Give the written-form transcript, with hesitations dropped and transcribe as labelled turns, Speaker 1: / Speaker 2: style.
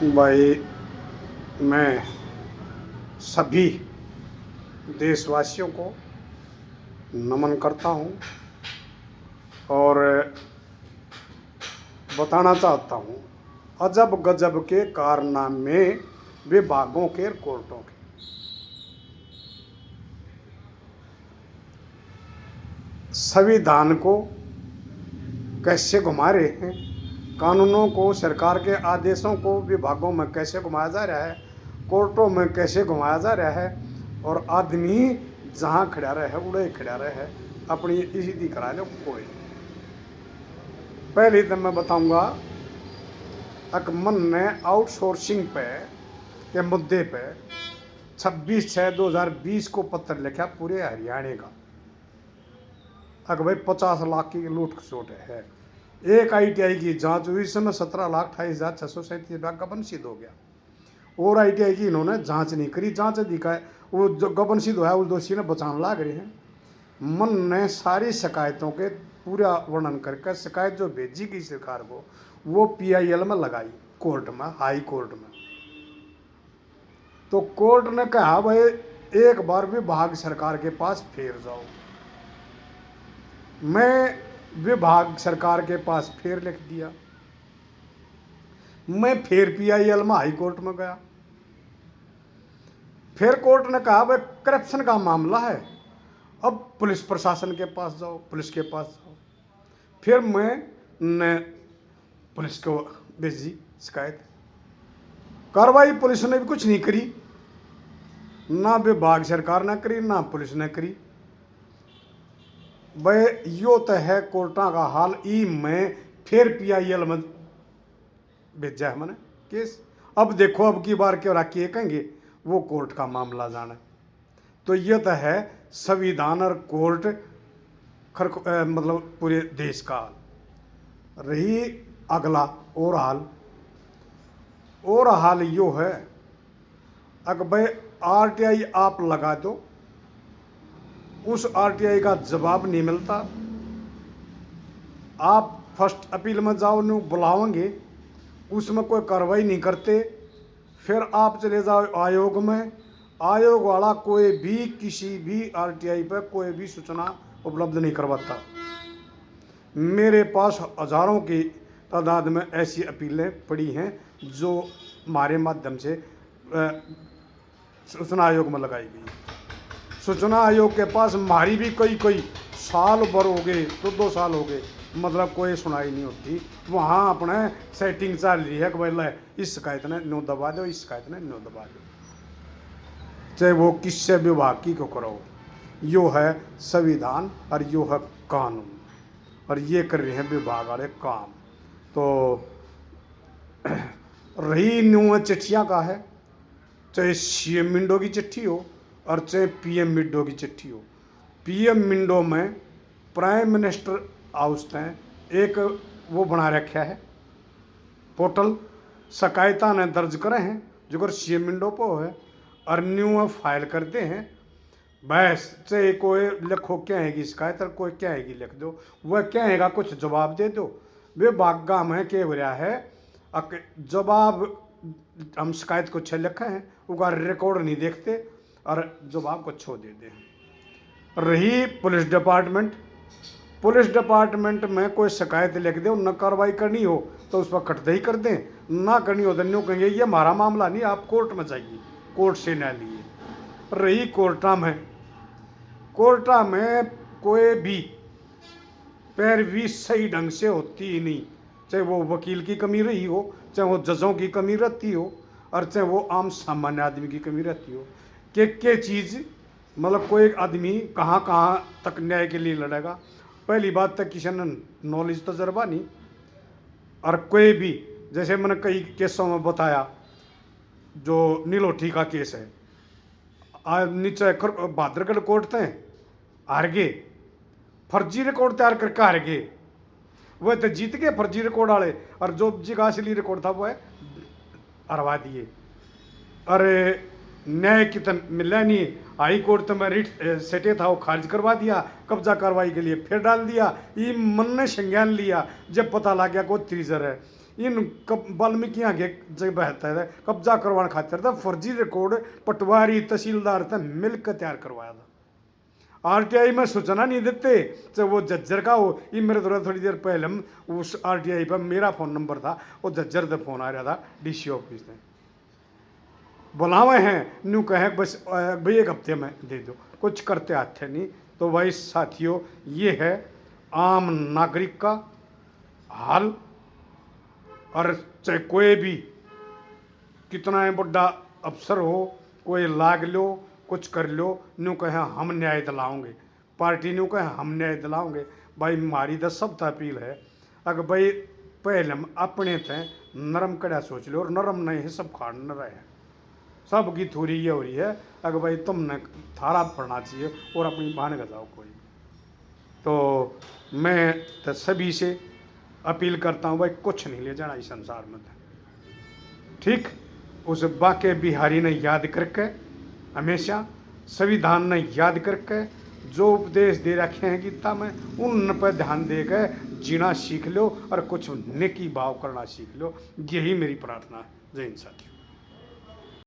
Speaker 1: भाई, मैं सभी देशवासियों को नमन करता हूँ और बताना चाहता हूँ अजब गजब के कारनामे विभागों के कोर्टों के। संविधान को कैसे घुमा रहे हैं, कानूनों को, सरकार के आदेशों को विभागों में कैसे घुमाया जा रहा है, कोर्टों में कैसे घुमाया जा रहा है, और आदमी जहाँ खड़ा रहे उड़े खड़ा रहे अपनी इज्जत करा लो कोई। पहले तो मैं बताऊंगा अकमन ने आउटसोर्सिंग पे के मुद्दे पे 26/6/2020 को पत्र लिखा पूरे हरियाणा का। अगर भाई 50 लाख की लूट खसोट है। एक ITI की जांच हुई, इसमें 17,28,637 का गबन सिद्ध हो गया। और ITI की इन्होंने जांच नहीं करी, जांच दिखाए वो जो गबन सिद्ध हुआ उस दोषी ने बचाने लाग रहे हैं। मन ने सारी शिकायतों के पूरा वर्णन करके शिकायत जो भेजी गई सरकार को वो PIL में लगाई, कोर्ट में, हाई कोर्ट में। तो कोर्ट ने कहा भाई एक बार विभाग सरकार के पास फिर जाओ। मैं विभाग सरकार के पास फिर लिख दिया। मैं फिर PIL में हाई कोर्ट में गया। फिर कोर्ट ने कहा भाई करप्शन का मामला है, अब पुलिस प्रशासन के पास जाओ, पुलिस के पास जाओ। फिर मैं पुलिस को भेजी शिकायत। कार्रवाई पुलिस ने भी कुछ नहीं करी, ना विभाग सरकार ने करी ना पुलिस ने करी। भाई यो तो है कोर्टा का हाल। ई में फिर PIL में भेजा है मैंने केस। अब देखो अब की बार क्यों रखिए कहेंगे वो कोर्ट का मामला जाना। तो ये तो है संविधान और कोर्ट मतलब पूरे देश का हाल। रही अगला और हाल यो है, अगर भाई RTI आप लगा दो, उस RTI का जवाब नहीं मिलता। आप फर्स्ट अपील में जाओ, न्यू बुलाओगे, उसमें कोई कार्रवाई नहीं करते। फिर आप चले जाओ आयोग में, आयोग वाला कोई भी किसी भी RTI पर कोई भी सूचना उपलब्ध नहीं करवाता। मेरे पास हजारों की तादाद में ऐसी अपीलें पड़ी हैं जो हमारे माध्यम से सूचना आयोग में लगाई गई। सूचना आयोग के पास हमारी भी कोई साल भर हो गए, 2 साल हो गए, मतलब कोई सुनाई नहीं होती। वहाँ अपने सेटिंग चल रही है कि भाई इस शिकायत ने न्यू दबा दो, इस शिकायत ने न्यू दबा दो, चाहे वो किससे विभाग की को करो। यो है संविधान और यो है कानून, और ये कर रहे हैं विभाग वाले काम। तो रही न्यू चिट्ठियाँ का है, चाहे CM विंडो की चिट्ठी हो और चाहे PM विंडो की चिट्ठी हो। PM विंडो में प्राइम मिनिस्टर हाउस ने एक वो बना रखा है पोर्टल, शिकायता ने दर्ज करे हैं जो CM विंडो पर है, और न्यू फाइल करते हैं। बस चाहे कोई लिखो क्या है कि शिकायत, और कोई क्या है कि लिख दो, वह क्या है कुछ जवाब दे दो। वे बागा में क्या हो रहा है, जवाब हम शिकायत को छे लिखे हैं, उसका रिकॉर्ड नहीं देखते और जवाब को छो देते हैं। रही पुलिस डिपार्टमेंट में कोई शिकायत लिख दे, न कार्रवाई करनी हो तो उस पर कटते ही कर दें, ना करनी हो तो न्यू कहेंगे ये हमारा मामला नहीं, आप कोर्ट में जाइए, कोर्ट से न लिए। रही कोर्टा में कोई भी पैरवी सही ढंग से होती ही नहीं, चाहे वो वकील की कमी रही हो, चाहे वो जजों की कमी रहती हो, और चाहे वो आम सामान्य आदमी की कमी रहती हो। के चीज़ मतलब कोई आदमी कहाँ कहाँ तक न्याय के लिए लड़ेगा। पहली बात तक किसी ने नॉलेज तजर्बा नहीं, और कोई भी जैसे मैंने कई केसों में बताया, जो नीलोठी का केस है, नीचे भादरगढ़ कोर्ट थे, हार गए, फर्जी रिकॉर्ड तैयार करके हार गए। वह तो जीत गए फर्जी रिकॉर्ड वाले, और जो जगह असली रिकॉर्ड था वो है हरवा दिए। अरे न्याय कितन मिला नहीं, हाई कोर्ट तो में रिट सेटे था वो खारिज करवा दिया, कब्जा कार्रवाई के लिए फिर डाल दिया। ये मन ने संज्ञान लिया, जब पता लग गया को त्रिजर है, इन वाल्मीकि आगे जब बहता है कब्जा करवाने खातिर था फर्जी रिकॉर्ड पटवारी तहसीलदार था मिलकर तैयार करवाया था। आरटीआई में सूचना नहीं देते चाहे वो जज्जर का हो। ये मेरे द्वारा थोड़ी देर पहले हम उस आरटीआई पर मेरा फ़ोन नंबर था, वो जज्जर से फ़ोन आ रहा था डीसी ऑफिस में, बुलावे हैं न्यू कहे बस भाई 1 हफ्ते में दे दो, कुछ करते आते नहीं। तो भाई साथियों, ये है आम नागरिक का हाल। और चाहे कोई भी कितना ही बड़ा अफसर हो, कोई लाग लो कुछ कर लो, न्यू कहे हम न्याय दिलाओगे, पार्टी न्यू कहे हम न्याय दिलाओगे। भाई हमारी तो सब अपील है, अगर भाई पहले हम अपने थे नरम कड़ा सोच लो, और नरम नहीं है सब खाड़ न रहे हैं, सब की थोड़ी ये हो रही है। अगर भाई तुमने थारा पढ़ना चाहिए और अपनी बहन का जाओ कोई। तो मैं तो सभी से अपील करता हूँ भाई कुछ नहीं ले जाना इस संसार में, ठीक। उस बाके बिहारी ने याद करके हमेशा, संविधान ने याद करके जो उपदेश दे रखे हैं गीता में उन पर ध्यान देकर जीना सीख लो और कुछ नेकी भाव करना सीख लो। यही मेरी प्रार्थना है। जय हिंद साथियों।